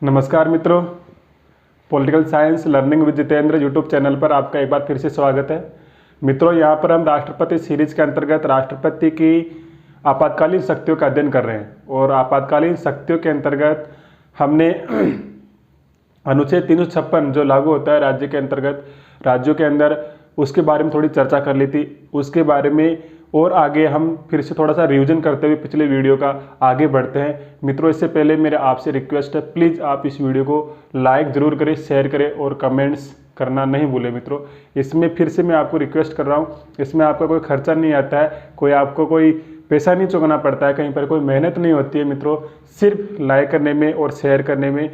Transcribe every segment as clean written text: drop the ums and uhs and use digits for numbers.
नमस्कार मित्रों, political science learning with Jitendra YouTube channel पर आपका एक बार फिर से स्वागत है। मित्रों, यहाँ पर हम राष्ट्रपति सीरीज के अंतर्गत राष्ट्रपति की आपातकालीन शक्तियों का अध्ययन कर रहे हैं और आपातकालीन शक्तियों के अंतर्गत हमने अनुच्छेद 356 जो लागू होता है राज्य के अंतर्गत, राज्यों के अंदर, उसके बारे में थोड़ी चर्चा कर ली थी। उसके बारे में और आगे हम फिर से थोड़ा सा रिवीजन करते हुए पिछले वीडियो का आगे बढ़ते हैं। मित्रों, इससे पहले मेरा आपसे रिक्वेस्ट है, प्लीज़ आप इस वीडियो को लाइक ज़रूर करें, शेयर करें और कमेंट्स करना नहीं भूलें। मित्रों, इसमें फिर से मैं आपको रिक्वेस्ट कर रहा हूँ, इसमें आपका कोई खर्चा नहीं आता है, आपको कोई पैसा नहीं चुकाना पड़ता है, कहीं पर कोई मेहनत नहीं होती है। मित्रों, सिर्फ लाइक करने में और शेयर करने में,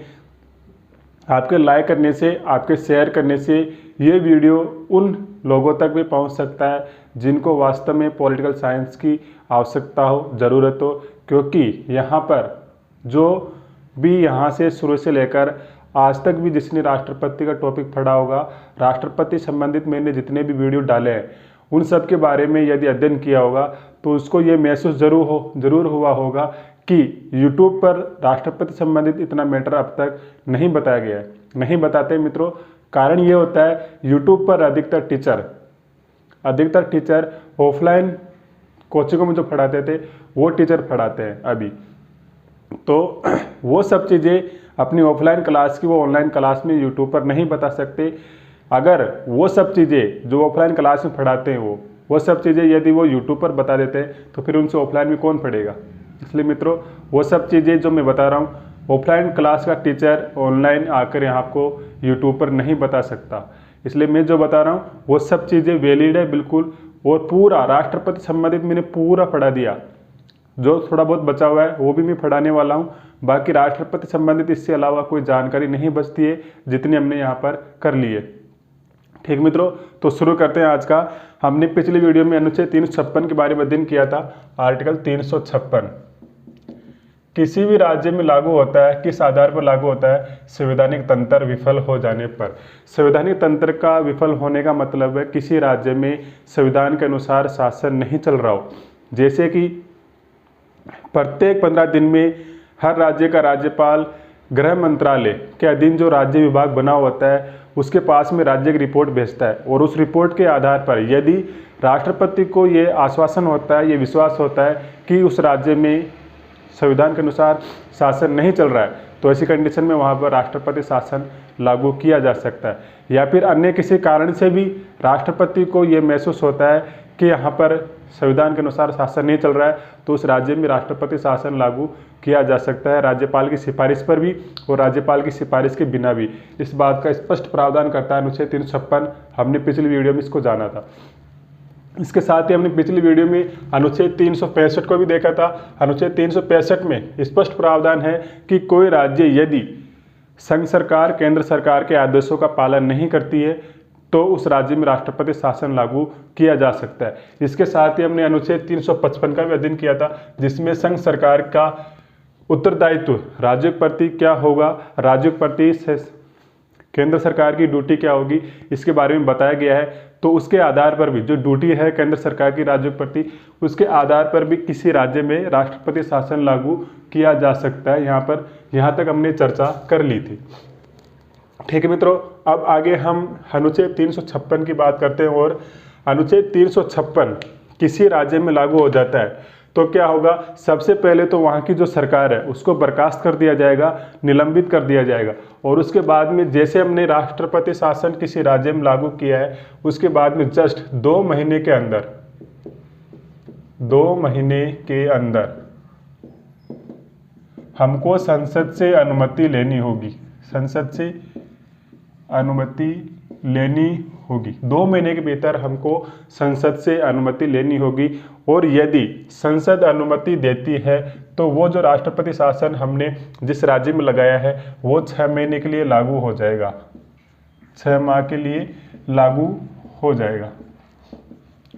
आपके लाइक करने से, आपके शेयर करने से ये वीडियो उन लोगों तक भी पहुंच सकता है जिनको वास्तव में पॉलिटिकल साइंस की आवश्यकता हो, ज़रूरत हो। क्योंकि यहाँ पर जो भी यहाँ से शुरू से लेकर आज तक भी जिसने राष्ट्रपति का टॉपिक पढ़ा होगा, राष्ट्रपति संबंधित मैंने जितने भी वीडियो डाले हैं उन सब के बारे में यदि अध्ययन किया होगा तो उसको ये महसूस ज़रूर हुआ होगा कि YouTube पर राष्ट्रपति संबंधित इतना मैटर अब तक नहीं बताया गया है, नहीं बताते मित्रों। कारण ये होता है, YouTube पर अधिकतर टीचर ऑफलाइन कोचिंगों में जो पढ़ाते थे वो टीचर पढ़ाते हैं अभी, तो वो सब चीज़ें अपनी ऑफलाइन क्लास की वो ऑनलाइन क्लास में YouTube पर नहीं बता सकते। अगर वो सब चीज़ें जो ऑफलाइन क्लास में पढ़ाते हैं वो सब चीज़ें यदि वो YouTube पर बता देते हैं तो फिर उनसे ऑफलाइन में कौन पढ़ेगा। इसलिए मित्रों, वो सब चीज़ें जो मैं बता रहा हूँ, ऑफलाइन क्लास का टीचर ऑनलाइन आकर यहाँ आपको यूट्यूब पर नहीं बता सकता। इसलिए मैं जो बता रहा हूँ वो सब चीज़ें वैलिड है बिल्कुल, और पूरा राष्ट्रपति संबंधित मैंने पूरा पढ़ा दिया। जो थोड़ा बहुत बचा हुआ है वो भी मैं पढ़ाने वाला हूँ। बाकी राष्ट्रपति संबंधित इससे अलावा कोई जानकारी नहीं बचती है जितनी हमने यहाँ पर कर ली है। ठीक मित्रों, तो शुरू करते हैं आज का। हमने पिछली वीडियो में अनुच्छेद 356 के बारे में अध्ययन किया था। आर्टिकल 356 किसी भी राज्य में लागू होता है, किस आधार पर लागू होता है? संवैधानिक तंत्र विफल हो जाने पर। संवैधानिक तंत्र का विफल होने का मतलब है किसी राज्य में संविधान के अनुसार शासन नहीं चल रहा हो। जैसे कि प्रत्येक 15 दिन में हर राज्य का राज्यपाल गृह मंत्रालय के अधीन जो राज्य विभाग बना होता है उसके पास में राज्य की रिपोर्ट भेजता है, और उस रिपोर्ट के आधार पर यदि राष्ट्रपति को ये आश्वासन होता है, ये विश्वास होता है कि उस राज्य में संविधान के अनुसार शासन नहीं चल रहा है, तो ऐसी कंडीशन में वहाँ पर राष्ट्रपति शासन लागू किया जा सकता है। या फिर अन्य किसी कारण से भी राष्ट्रपति को ये महसूस होता है कि यहाँ पर संविधान के अनुसार शासन नहीं चल रहा है, तो उस राज्य में राष्ट्रपति शासन लागू किया जा सकता है, राज्यपाल की सिफारिश पर भी और राज्यपाल की सिफारिश के बिना भी। इस बात का स्पष्ट प्रावधान करता है अनुच्छेद 356। हमने पिछली वीडियो में इसको जाना था। इसके साथ ही हमने पिछली वीडियो में अनुच्छेद 365 को भी देखा था। अनुच्छेद 365 में स्पष्ट प्रावधान है कि कोई राज्य यदि संघ सरकार, केंद्र सरकार के आदेशों का पालन नहीं करती है तो उस राज्य में राष्ट्रपति शासन लागू किया जा सकता है। इसके साथ ही हमने अनुच्छेद 355 का भी अध्ययन किया था, जिसमें संघ सरकार का उत्तरदायित्व राज्यों के प्रति क्या होगा, राज्यों के प्रति केंद्र सरकार की ड्यूटी क्या होगी, इसके बारे में बताया गया है। तो उसके आधार पर भी जो ड्यूटी है केंद्र सरकार की राज्यों के प्रति, उसके आधार पर भी किसी राज्य में राष्ट्रपति शासन लागू किया जा सकता है। यहाँ तक हमने चर्चा कर ली थी। ठीक है मित्रों, अब आगे हम अनुच्छेद 356 की बात करते हैं। और अनुच्छेद 356 किसी राज्य में लागू हो जाता है तो क्या होगा? सबसे पहले तो वहाँ की जो सरकार है उसको बर्खास्त कर दिया जाएगा, निलंबित कर दिया जाएगा। और उसके बाद में जैसे हमने राष्ट्रपति शासन किसी राज्य में लागू किया है, उसके बाद में जस्ट 2 महीने के अंदर हमको संसद से अनुमति लेनी होगी। संसद से अनुमति लेनी होगी। 2 महीने के भीतर हमको संसद से अनुमति लेनी होगी। और यदि संसद अनुमति देती है तो वो जो राष्ट्रपति शासन हमने जिस राज्य में लगाया है वो 6 महीने के लिए लागू हो जाएगा, 6 माह के लिए लागू हो जाएगा।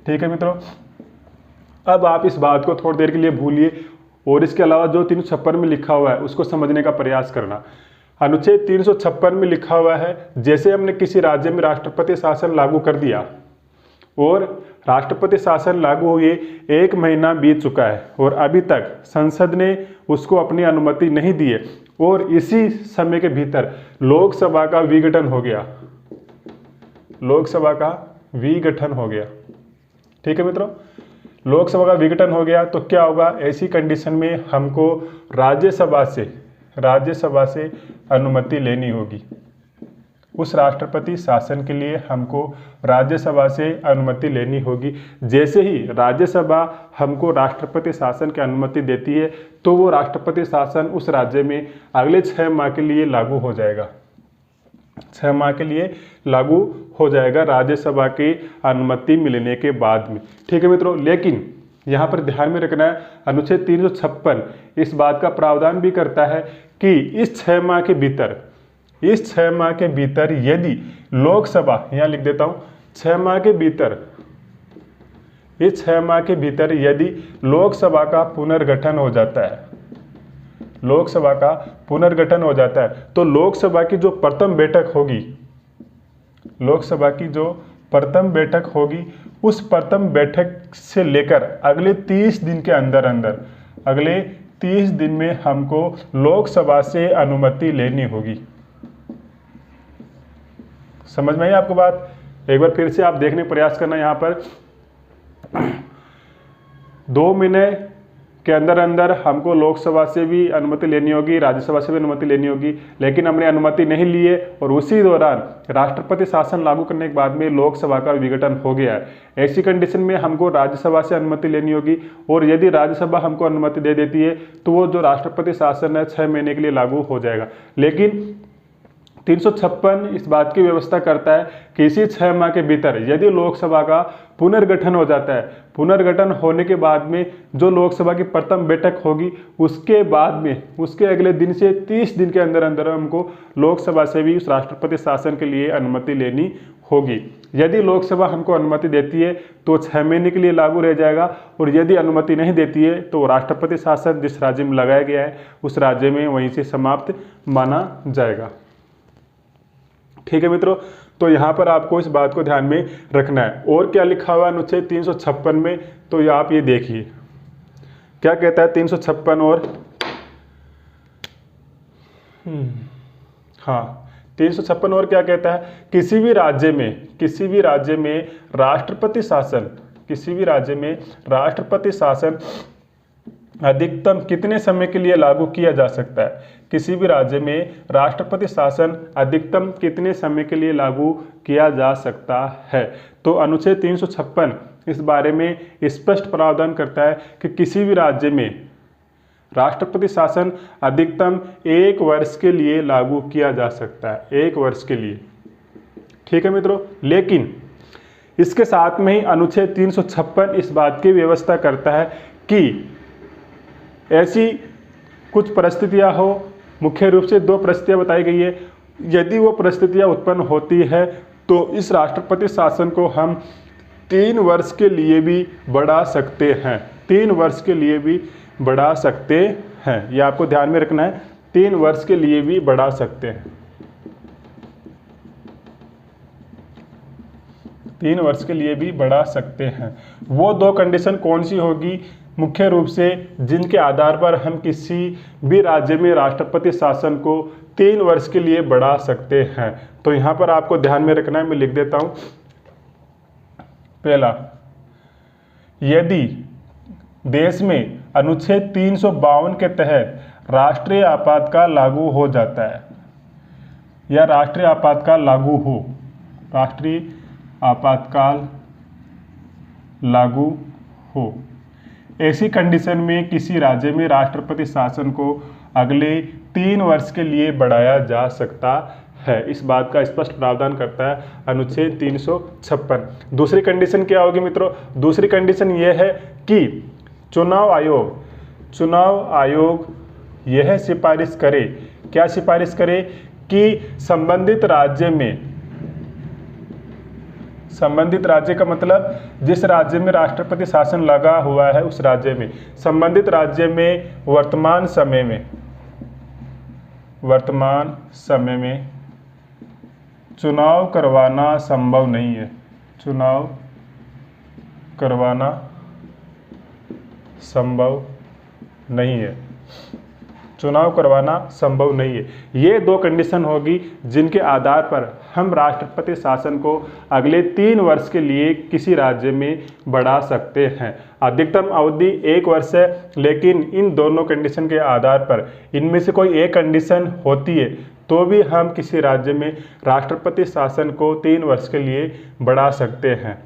ठीक है मित्रों, अब आप इस बात को थोड़ी देर के लिए भूलिए और इसके अलावा जो 356 में लिखा हुआ है उसको समझने का प्रयास करना। अनुच्छेद 356 में लिखा हुआ है, जैसे हमने किसी राज्य में राष्ट्रपति शासन लागू कर दिया और राष्ट्रपति शासन लागू हुए 1 महीना बीत चुका है और अभी तक संसद ने उसको अपनी अनुमति नहीं दी है और इसी समय के भीतर लोकसभा का विघटन हो गया, लोकसभा का विघटन हो गया। ठीक है मित्रों, लोकसभा का विघटन हो गया तो क्या होगा, ऐसी कंडीशन में हमको राज्यसभा से अनुमति लेनी होगी। उस राष्ट्रपति शासन के लिए हमको राज्यसभा से अनुमति लेनी होगी। जैसे ही राज्यसभा हमको राष्ट्रपति शासन की अनुमति देती है तो वो राष्ट्रपति शासन उस राज्य में अगले 6 माह के लिए लागू हो जाएगा, 6 माह के लिए लागू हो जाएगा राज्यसभा की अनुमति मिलने के बाद में। ठीक है मित्रों, लेकिन यहाँ पर ध्यान में रखना है, अनुच्छेद 356 इस बात का प्रावधान भी करता है कि इस 6 माह के भीतर, इस 6 माह के भीतर यदि लोकसभा, यहाँ लिख देता हूँ, 6 माह के भीतर, इस 6 माह के भीतर यदि लोकसभा का पुनर्गठन हो जाता है, लोकसभा का पुनर्गठन हो जाता है तो लोकसभा की जो प्रथम बैठक होगी, लोकसभा की जो प्रथम बैठक होगी, उस प्रथम बैठक से लेकर अगले 30 दिन के अंदर अंदर, अगले 30 दिन में हमको लोकसभा से अनुमति लेनी होगी। समझ में आई आपको बात? एक बार फिर से आप देखने का प्रयास करना, यहाँ पर 2 महीने के अंदर अंदर हमको लोकसभा से भी अनुमति लेनी होगी, राज्यसभा से भी अनुमति लेनी होगी, लेकिन हमने अनुमति नहीं ली है और उसी दौरान राष्ट्रपति शासन लागू करने के बाद में लोकसभा का विघटन हो गया है। ऐसी कंडीशन में हमको राज्यसभा से अनुमति लेनी होगी और यदि राज्यसभा हमको अनुमति दे देती है तो वो जो राष्ट्रपति शासन है 6 महीने के लिए लागू हो जाएगा। लेकिन 356 इस बात की व्यवस्था करता है कि इसी 6 माह के भीतर यदि लोकसभा का पुनर्गठन हो जाता है, पुनर्गठन होने के बाद में जो लोकसभा की प्रथम बैठक होगी उसके बाद में, उसके अगले दिन से 30 दिन के अंदर अंदर हमको लोकसभा से भी उस राष्ट्रपति शासन के लिए अनुमति लेनी होगी। यदि लोकसभा हमको अनुमति देती है तो 6 महीने के लिए लागू रह जाएगा और यदि अनुमति नहीं देती है तो राष्ट्रपति शासन जिस राज्य में लगाया गया है उस राज्य में वहीं से समाप्त माना जाएगा। ठीक है मित्रों, तो यहाँ पर आपको इस बात को ध्यान में रखना है। और क्या लिखा हुआ है अनुच्छेद 356 में, तो ये आप ये देखिए क्या कहता है 356 और 356 और क्या कहता है, किसी भी राज्य में राष्ट्रपति शासन, किसी भी राज्य में राष्ट्रपति शासन अधिकतम कितने समय के लिए लागू किया जा सकता है, किसी भी राज्य में राष्ट्रपति शासन अधिकतम कितने समय के लिए लागू किया जा सकता है। तो अनुच्छेद 356 इस बारे में स्पष्ट प्रावधान करता है कि किसी भी राज्य में राष्ट्रपति शासन अधिकतम 1 वर्ष के लिए लागू किया जा सकता है, 1 वर्ष के लिए। ठीक है मित्रों, लेकिन इसके साथ में ही अनुच्छेद 356 इस बात की व्यवस्था करता है कि ऐसी कुछ परिस्थितियां हो, मुख्य रूप से 2 परिस्थितियां बताई गई है। यदि वो परिस्थितियां उत्पन्न होती है तो इस राष्ट्रपति शासन को हम 3 वर्ष के लिए भी बढ़ा सकते हैं, 3 वर्ष के लिए भी बढ़ा सकते हैं। ये आपको ध्यान में रखना है, 3 वर्ष के लिए भी बढ़ा सकते हैं, 3 वर्ष के लिए भी बढ़ा सकते हैं। वो 2 कंडीशन कौन सी होगी, मुख्य रूप से जिनके आधार पर हम किसी भी राज्य में राष्ट्रपति शासन को 3 वर्ष के लिए बढ़ा सकते हैं। तो यहाँ पर आपको ध्यान में रखना है, मैं लिख देता हूँ। पहला, यदि देश में अनुच्छेद 352 के तहत राष्ट्रीय आपातकाल लागू हो जाता है या राष्ट्रीय आपातकाल लागू हो, राष्ट्रीय आपातकाल लागू हो, ऐसी कंडीशन में किसी राज्य में राष्ट्रपति शासन को अगले 3 वर्ष के लिए बढ़ाया जा सकता है। इस बात का स्पष्ट प्रावधान करता है अनुच्छेद 356। दूसरी कंडीशन क्या होगी मित्रों, दूसरी कंडीशन यह है कि चुनाव आयोग यह सिफारिश करे, क्या सिफारिश करे कि संबंधित राज्य का मतलब जिस राज्य में राष्ट्रपति शासन लगा हुआ है उस राज्य में, संबंधित राज्य में वर्तमान समय में चुनाव करवाना संभव नहीं है, चुनाव करवाना संभव नहीं है। चुनाव करवाना संभव नहीं है। ये 2 कंडीशन होगी जिनके आधार पर हम राष्ट्रपति शासन को अगले 3 वर्ष के लिए किसी राज्य में बढ़ा सकते हैं। अधिकतम अवधि 1 वर्ष है, लेकिन इन दोनों कंडीशन के आधार पर इनमें से कोई एक कंडीशन होती है तो भी हम किसी राज्य में राष्ट्रपति शासन को 3 वर्ष के लिए बढ़ा सकते हैं।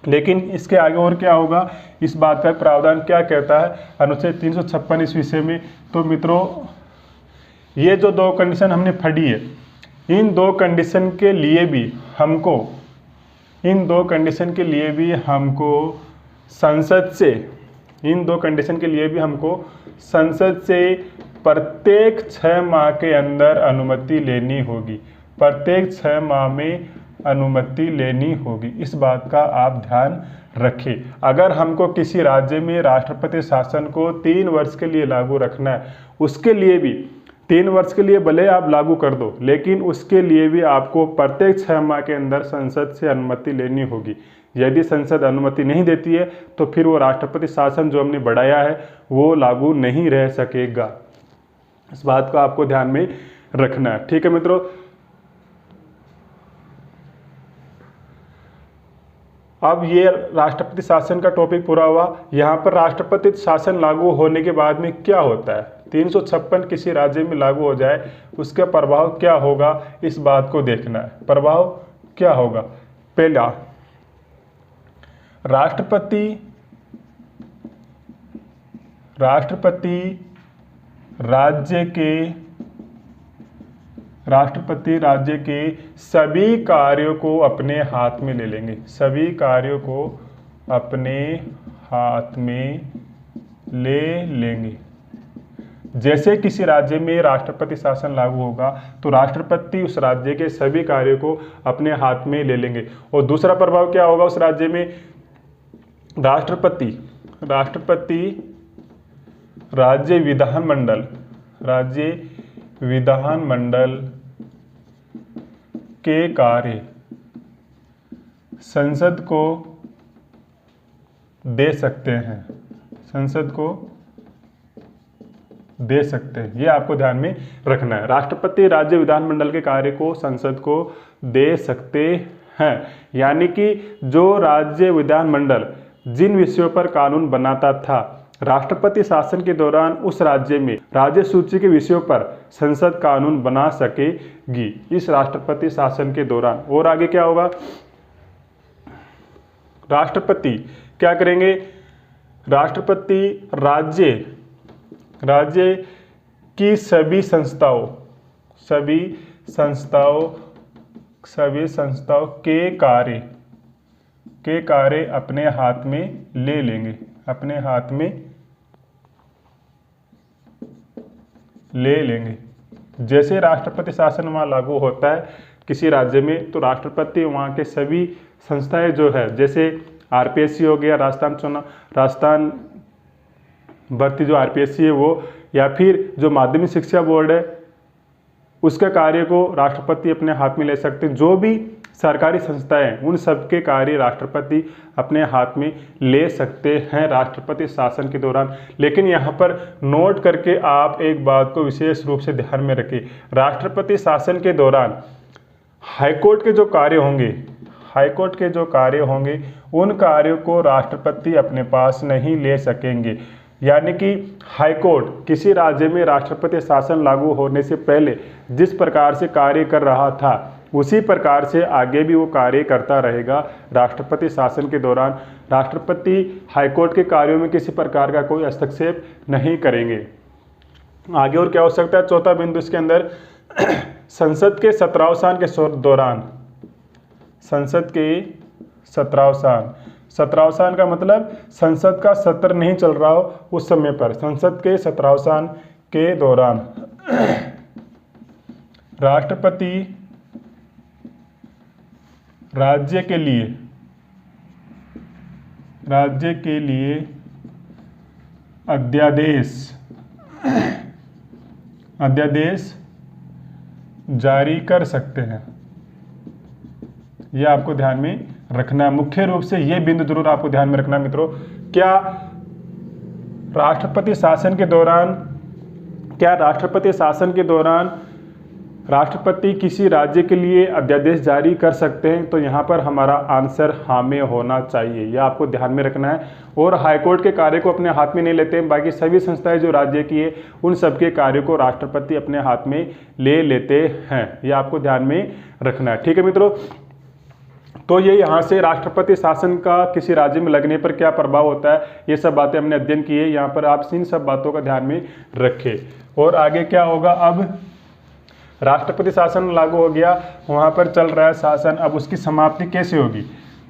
लेकिन इसके आगे और क्या होगा, इस बात का प्रावधान क्या कहता है अनुच्छेद 356 इस विषय में। तो मित्रों, ये जो 2 कंडीशन हमने पढ़ी है, इन 2 कंडीशन के लिए भी हमको संसद से प्रत्येक 6 माह के अंदर अनुमति लेनी होगी। प्रत्येक 6 माह में अनुमति लेनी होगी। इस बात का आप ध्यान रखें। अगर हमको किसी राज्य में राष्ट्रपति शासन को 3 वर्ष के लिए लागू रखना है, उसके लिए भी 3 वर्ष के लिए भले आप लागू कर दो, लेकिन उसके लिए भी आपको प्रत्येक 6 माह के अंदर संसद से अनुमति लेनी होगी। यदि संसद अनुमति नहीं देती है तो फिर वो राष्ट्रपति शासन जो हमने बढ़ाया है वो लागू नहीं रह सकेगा। इस बात को आपको ध्यान में रखना है। ठीक है मित्रों, अब ये राष्ट्रपति शासन का टॉपिक पूरा हुआ। यहाँ पर राष्ट्रपति शासन लागू होने के बाद में क्या होता है, 356 किसी राज्य में लागू हो जाए उसका प्रभाव क्या होगा, इस बात को देखना है। प्रभाव क्या होगा, पहला, राष्ट्रपति राज्य के सभी कार्यों को अपने हाथ में ले लेंगे। सभी कार्यों को अपने हाथ में ले लेंगे। जैसे किसी राज्य में राष्ट्रपति शासन लागू होगा तो राष्ट्रपति उस राज्य के सभी कार्यों को अपने हाथ में ले लेंगे। और दूसरा प्रभाव क्या होगा उस राज्य में, राष्ट्रपति राज्य विधानमंडल के कार्य संसद को दे सकते हैं। ये आपको ध्यान में रखना है। राष्ट्रपति राज्य विधानमंडल के कार्य को संसद को दे सकते हैं, यानी कि जो राज्य विधानमंडल जिन विषयों पर कानून बनाता था, राष्ट्रपति शासन के दौरान उस राज्य में राज्य सूची के विषयों पर संसद कानून बना सकेगी इस राष्ट्रपति शासन के दौरान। और आगे क्या होगा, राष्ट्रपति क्या करेंगे, राष्ट्रपति राज्य की सभी संस्थाओं के कार्य अपने हाथ में ले लेंगे। जैसे राष्ट्रपति शासन वहाँ लागू होता है किसी राज्य में, तो राष्ट्रपति वहाँ के सभी संस्थाएं जो है, जैसे आरपीएससी हो गया, राजस्थान भर्ती जो आरपीएससी है वो, या फिर जो माध्यमिक शिक्षा बोर्ड है उसके कार्य को राष्ट्रपति अपने हाथ में ले सकते हैं। जो भी सरकारी संस्थाएं, उन सबके कार्य राष्ट्रपति अपने हाथ में ले सकते हैं राष्ट्रपति शासन के दौरान। लेकिन यहाँ पर नोट करके आप एक बात को विशेष रूप से ध्यान में रखें, राष्ट्रपति शासन के दौरान हाईकोर्ट के जो कार्य होंगे उन कार्यों को राष्ट्रपति अपने पास नहीं ले सकेंगे। यानी कि हाईकोर्ट किसी राज्य में राष्ट्रपति शासन लागू होने से पहले जिस प्रकार से कार्य कर रहा था उसी प्रकार से आगे भी वो कार्य करता रहेगा राष्ट्रपति शासन के दौरान। राष्ट्रपति हाईकोर्ट के कार्यों में किसी प्रकार का कोई हस्तक्षेप नहीं करेंगे। आगे और क्या हो सकता है, चौथा बिंदु इसके अंदर, संसद के सत्रावसान के दौरान, संसद के सत्रावसान का मतलब संसद का सत्र नहीं चल रहा हो उस समय पर, संसद के सत्रावसान के दौरान राष्ट्रपति राज्य के लिए अध्यादेश जारी कर सकते हैं। यह आपको ध्यान में रखना है। मुख्य रूप से ये बिंदु जरूर आपको ध्यान में रखना है मित्रों। क्या राष्ट्रपति शासन के दौरान राष्ट्रपति किसी राज्य के लिए अध्यादेश जारी कर सकते हैं? तो यहाँ पर हमारा आंसर हाँ में होना चाहिए, यह आपको ध्यान में रखना है। और हाईकोर्ट के कार्य को अपने हाथ में नहीं लेते हैं, बाकी सभी संस्थाएं जो राज्य की है उन सबके कार्यों को राष्ट्रपति अपने हाथ में ले लेते हैं, यह आपको ध्यान में रखना है। ठीक है मित्रों, तो ये यहाँ से राष्ट्रपति शासन का किसी राज्य में लगने पर क्या प्रभाव होता है, ये सब बातें हमने अध्ययन की है। यहाँ पर आप इन सब बातों का ध्यान में रखें। और आगे क्या होगा, अब राष्ट्रपति शासन लागू हो गया, वहाँ पर चल रहा है शासन, अब उसकी समाप्ति कैसे होगी?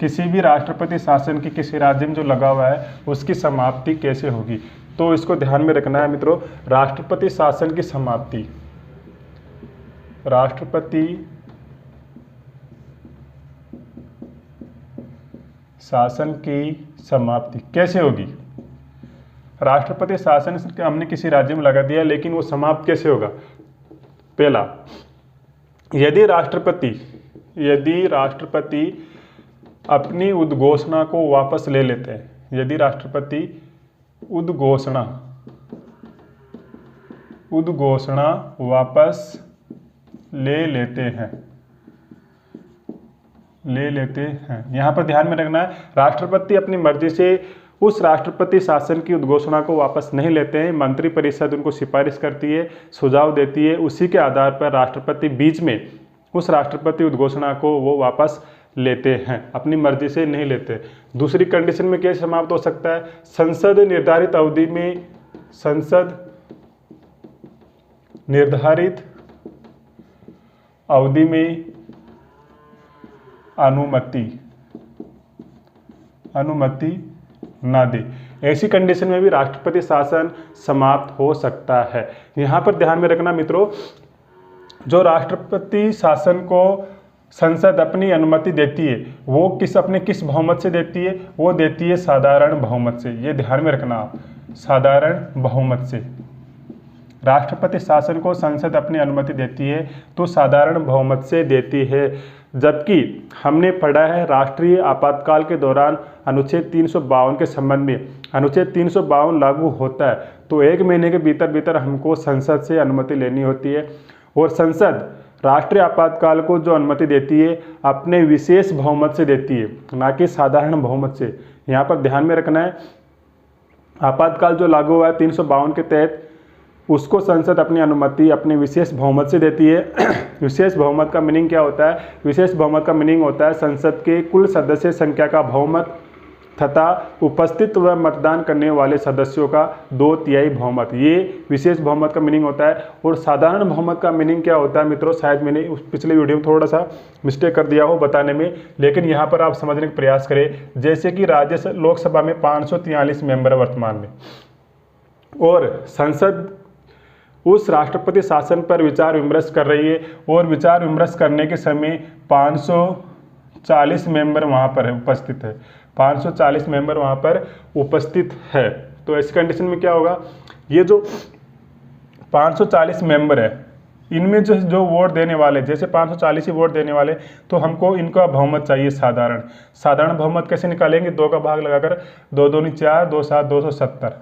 किसी भी राष्ट्रपति शासन की किसी राज्य में जो लगा हुआ है उसकी समाप्ति कैसे होगी, तो इसको ध्यान में रखना है मित्रों। राष्ट्रपति शासन की समाप्ति, राष्ट्रपति शासन की समाप्ति कैसे होगी? राष्ट्रपति शासन हमने किसी राज्य में लगा दिया, लेकिन वो समाप्त कैसे होगा? पहला, यदि राष्ट्रपति अपनी उद्घोषणा को वापस ले लेते हैं, यदि राष्ट्रपति उद्घोषणा वापस ले लेते हैं, यहाँ पर ध्यान में रखना है, राष्ट्रपति अपनी मर्जी से उस राष्ट्रपति शासन की उद्घोषणा को वापस नहीं लेते हैं। मंत्रिपरिषद उनको सिफारिश करती है, सुझाव देती है, उसी के आधार पर राष्ट्रपति बीच में उस राष्ट्रपति उद्घोषणा को वो वापस लेते हैं, अपनी मर्जी से नहीं लेते। दूसरी कंडीशन में कैसे समाप्त हो सकता है? संसद निर्धारित अवधि में अनुमति ना दे, ऐसी कंडीशन में भी राष्ट्रपति शासन समाप्त हो सकता है। यहाँ पर ध्यान में रखना मित्रों, जो राष्ट्रपति शासन को संसद अपनी अनुमति देती है वो किस बहुमत से देती है? वो देती है साधारण बहुमत से, ये ध्यान में रखना आप, साधारण बहुमत से। राष्ट्रपति शासन को संसद अपनी अनुमति देती है तो साधारण बहुमत से देती है। जबकि हमने पढ़ा है राष्ट्रीय आपातकाल के दौरान अनुच्छेद 352 के संबंध में, अनुच्छेद 352 लागू होता है तो 1 महीने के भीतर हमको संसद से अनुमति लेनी होती है। और संसद राष्ट्रीय आपातकाल को जो अनुमति देती है अपने विशेष बहुमत से देती है, ना कि साधारण बहुमत से। यहाँ पर ध्यान में रखना है, आपातकाल जो लागू हुआ है 352 के तहत, उसको संसद अपनी अनुमति अपने विशेष बहुमत से देती है। विशेष बहुमत का मीनिंग क्या होता है? विशेष बहुमत का मीनिंग होता है संसद के कुल सदस्य संख्या का बहुमत तथा उपस्थित व मतदान करने वाले सदस्यों का 2/3 बहुमत, ये विशेष बहुमत का मीनिंग होता है। और साधारण बहुमत का मीनिंग क्या होता है मित्रों? शायद मैंने उस पिछले वीडियो में थोड़ा सा मिस्टेक कर दिया हो बताने में, लेकिन यहाँ पर आप समझने का प्रयास करें। जैसे कि लोकसभा में 543 मेंबर है वर्तमान में, और संसद उस राष्ट्रपति शासन पर विचार विमर्श कर रही है, और विचार विमर्श करने के समय 540 मेंबर वहाँ पर उपस्थित है, 540 मेंबर वहाँ पर उपस्थित है। तो ऐसी कंडीशन में क्या होगा? ये जो 540 मेंबर है इनमें जो वोट देने वाले, जैसे 540 ही वोट देने वाले, तो हमको इनका बहुमत चाहिए साधारण बहुमत कैसे निकालेंगे? 2 का भाग लगाकर 2 दूनी 4, 2 7 270,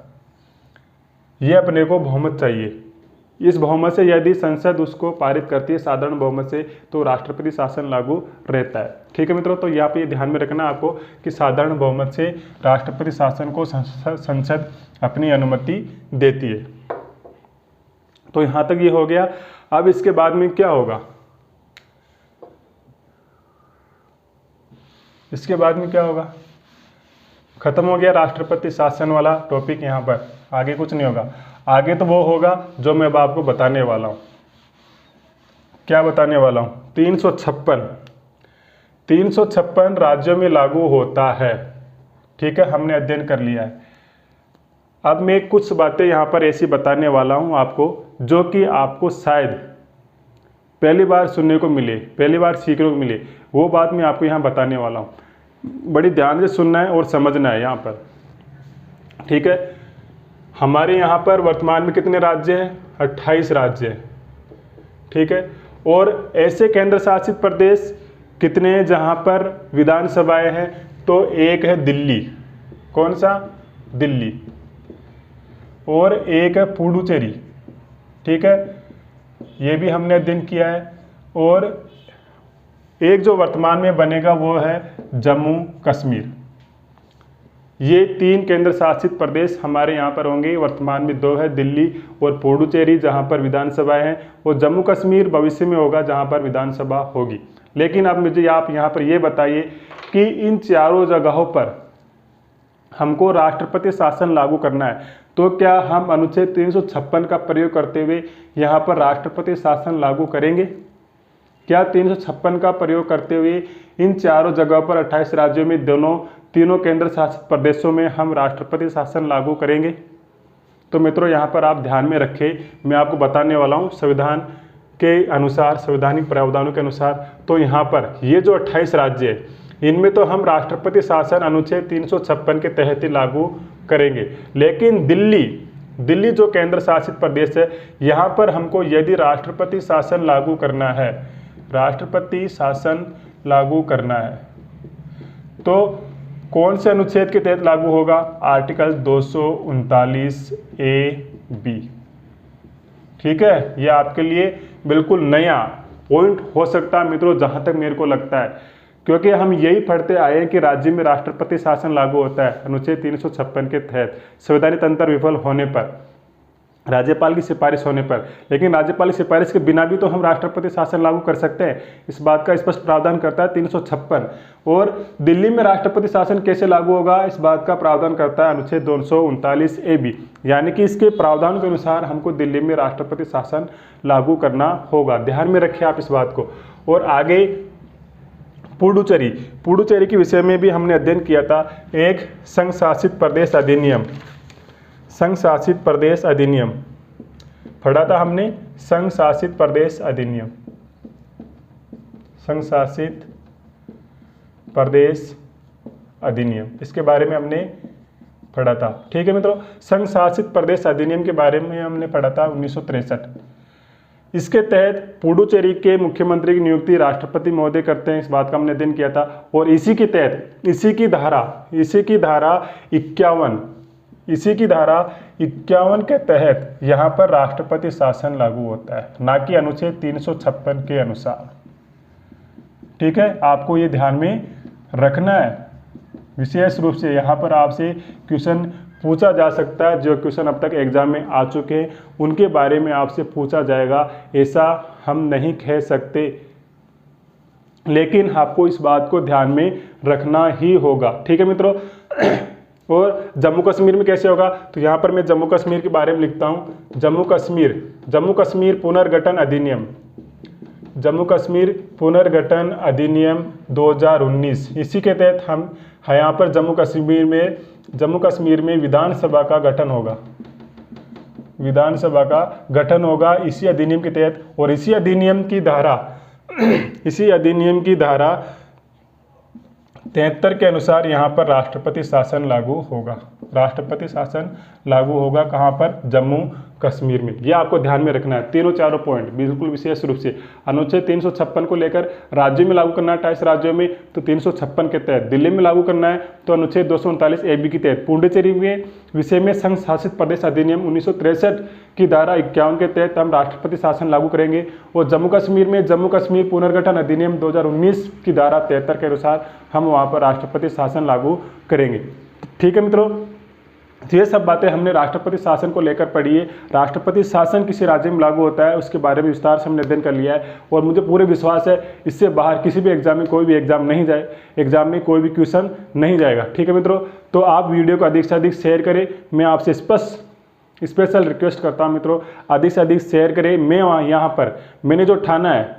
ये अपने को बहुमत चाहिए। इस बहुमत से यदि संसद उसको पारित करती है साधारण बहुमत से, तो राष्ट्रपति शासन लागू रहता है। ठीक है मित्रों, तो यहाँ पे ये ध्यान में रखना आपको कि साधारण बहुमत से राष्ट्रपति शासन को संसद अपनी अनुमति देती है। तो यहाँ तक ये हो गया। अब इसके बाद में क्या होगा? इसके बाद में क्या होगा? खत्म हो गया राष्ट्रपति शासन वाला टॉपिक, यहाँ पर आगे कुछ नहीं होगा। आगे तो वो होगा जो मैं अब आपको बताने वाला हूँ। क्या बताने वाला हूँ? 356 राज्यों में लागू होता है। ठीक है, हमने अध्ययन कर लिया है। अब मैं कुछ बातें यहाँ पर ऐसी बताने वाला हूँ आपको जो कि आपको शायद पहली बार सुनने को मिले, पहली बार सीखने को मिले, वो बात मैं आपको यहाँ बताने वाला हूँ। बड़ी ध्यान से सुनना है और समझना है यहाँ पर। ठीक है, हमारे यहाँ पर वर्तमान में कितने राज्य हैं? 28 राज्य हैं। ठीक है, और ऐसे केंद्र शासित प्रदेश कितने जहाँ पर विधानसभाएं हैं, तो एक है दिल्ली, कौन सा, दिल्ली, और एक है पुडुचेरी, ठीक है, ये भी हमने अध्ययन किया है। और एक जो वर्तमान में बनेगा वो है जम्मू कश्मीर। ये 3 केंद्र शासित प्रदेश हमारे यहाँ पर होंगे। वर्तमान में 2 है, दिल्ली और पुडुचेरी जहाँ पर विधानसभाएं हैं, और जम्मू कश्मीर भविष्य में होगा जहाँ पर विधानसभा होगी। लेकिन अब मुझे आप यहाँ पर ये बताइए कि इन चारों जगहों पर हमको राष्ट्रपति शासन लागू करना है, तो क्या हम अनुच्छेद 356 का प्रयोग करते हुए यहाँ पर राष्ट्रपति शासन लागू करेंगे? क्या 356 का प्रयोग करते हुए इन चारों जगहों पर 28 राज्यों में तीनों केंद्र शासित प्रदेशों में हम राष्ट्रपति शासन लागू करेंगे? तो मित्रों यहाँ पर आप ध्यान में रखें, मैं आपको बताने वाला हूँ संविधान के अनुसार, संवैधानिक प्रावधानों के अनुसार। तो यहाँ पर ये जो 28 राज्य है, इनमें तो हम राष्ट्रपति शासन अनुच्छेद 356 के तहत ही लागू करेंगे। लेकिन दिल्ली जो केंद्र शासित प्रदेश है, यहाँ पर हमको यदि राष्ट्रपति शासन लागू करना है, राष्ट्रपति शासन लागू करना है, तो कौन से अनुच्छेद के तहत लागू होगा? आर्टिकल 239A(b), ठीक है। ये आपके लिए बिल्कुल नया पॉइंट हो सकता है मित्रों, जहां तक मेरे को लगता है, क्योंकि हम यही पढ़ते आए हैं कि राज्य में राष्ट्रपति शासन लागू होता है अनुच्छेद 356 के तहत संवैधानिक तंत्र विफल होने पर, राज्यपाल की सिफारिश होने पर। लेकिन राज्यपाल की सिफारिश के बिना भी तो हम राष्ट्रपति शासन लागू कर सकते हैं, इस बात का स्पष्ट प्रावधान करता है 356। और दिल्ली में राष्ट्रपति शासन कैसे लागू होगा, इस बात का प्रावधान करता है अनुच्छेद 239A(b), यानी कि इसके प्रावधान के अनुसार हमको दिल्ली में राष्ट्रपति शासन लागू करना होगा। ध्यान में रखिए आप इस बात को। और आगे पुडुचेरी के विषय में भी हमने अध्ययन किया था, एक संघ शासित प्रदेश अधिनियम, संघ शासित प्रदेश अधिनियम पढ़ा था हमने, संघ शासित प्रदेश अधिनियम, संघ शासित प्रदेश अधिनियम, इसके बारे में हमने पढ़ा था, ठीक है मित्रों। संघ शासित प्रदेश अधिनियम के बारे में हमने पढ़ा था 1963। इसके तहत पुडुचेरी के मुख्यमंत्री की नियुक्ति राष्ट्रपति महोदय करते हैं, इस बात का हमने अध्ययन किया था। और इसी के तहत इसी की धारा 51 के तहत यहाँ पर राष्ट्रपति शासन लागू होता है, ना कि अनुच्छेद 356 के अनुसार, ठीक है। आपको ये ध्यान में रखना है। विशेष रूप से यहाँ पर आपसे क्वेश्चन पूछा जा सकता है, जो क्वेश्चन अब तक एग्जाम में आ चुके हैं उनके बारे में आपसे पूछा जाएगा, ऐसा हम नहीं कह सकते, लेकिन आपको इस बात को ध्यान में रखना ही होगा, ठीक है मित्रों। और जम्मू कश्मीर में कैसे होगा, तो यहाँ पर मैं जम्मू कश्मीर के बारे में लिखता हूँ। जम्मू कश्मीर पुनर्गठन अधिनियम, जम्मू कश्मीर पुनर्गठन अधिनियम 2019, इसी के तहत हम यहाँ पर जम्मू कश्मीर में विधानसभा का गठन होगा, इसी अधिनियम के तहत। और इसी अधिनियम की धारा 73 के अनुसार यहाँ पर राष्ट्रपति शासन लागू होगा, कहाँ पर, जम्मू कश्मीर में। ये आपको ध्यान में रखना है, तीनों चारों पॉइंट बिल्कुल विशेष रूप से। अनुच्छेद 356 को लेकर राज्यों में लागू करना है 28 राज्यों में, तो 356 के तहत। दिल्ली में लागू करना है तो अनुच्छेद 239A(b) के तहत। पुडुचेरी में विषय में संघ शासित प्रदेश अधिनियम 1963 की धारा 51 के तहत हम राष्ट्रपति शासन लागू करेंगे। और जम्मू कश्मीर में जम्मू कश्मीर पुनर्गठन अधिनियम 2019 की धारा 73 के अनुसार हम वहाँ पर राष्ट्रपति शासन लागू करेंगे, ठीक है मित्रों। तो ये सब बातें हमने राष्ट्रपति शासन को लेकर पढ़ी है। राष्ट्रपति शासन किसी राज्य में लागू होता है उसके बारे में विस्तार से हमने अध्ययन कर लिया है, और मुझे पूरे विश्वास है इससे बाहर किसी भी एग्जाम में कोई भी एग्जाम में कोई भी क्वेश्चन नहीं जाएगा, ठीक है मित्रों। तो आप वीडियो को अधिक से अधिक शेयर करें, मैं आपसे स्पेशल रिक्वेस्ट करता हूँ मित्रों, अधिक से अधिक शेयर करें। मैं यहाँ पर मैंने जो ठाना है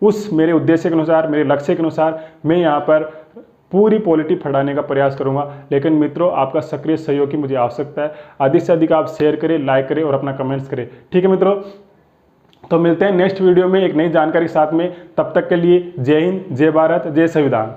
उस मेरे उद्देश्य के अनुसार, मेरे लक्ष्य के अनुसार मैं यहाँ पर पूरी पॉलिटी पढ़ाने का प्रयास करूंगा। लेकिन मित्रों आपका सक्रिय सहयोग की मुझे आवश्यकता है। अधिक से अधिक आप शेयर करें, लाइक करें और अपना कमेंट्स करें, ठीक है मित्रों। तो मिलते हैं नेक्स्ट वीडियो में एक नई जानकारी के साथ में। तब तक के लिए जय हिंद, जय भारत, जय संविधान।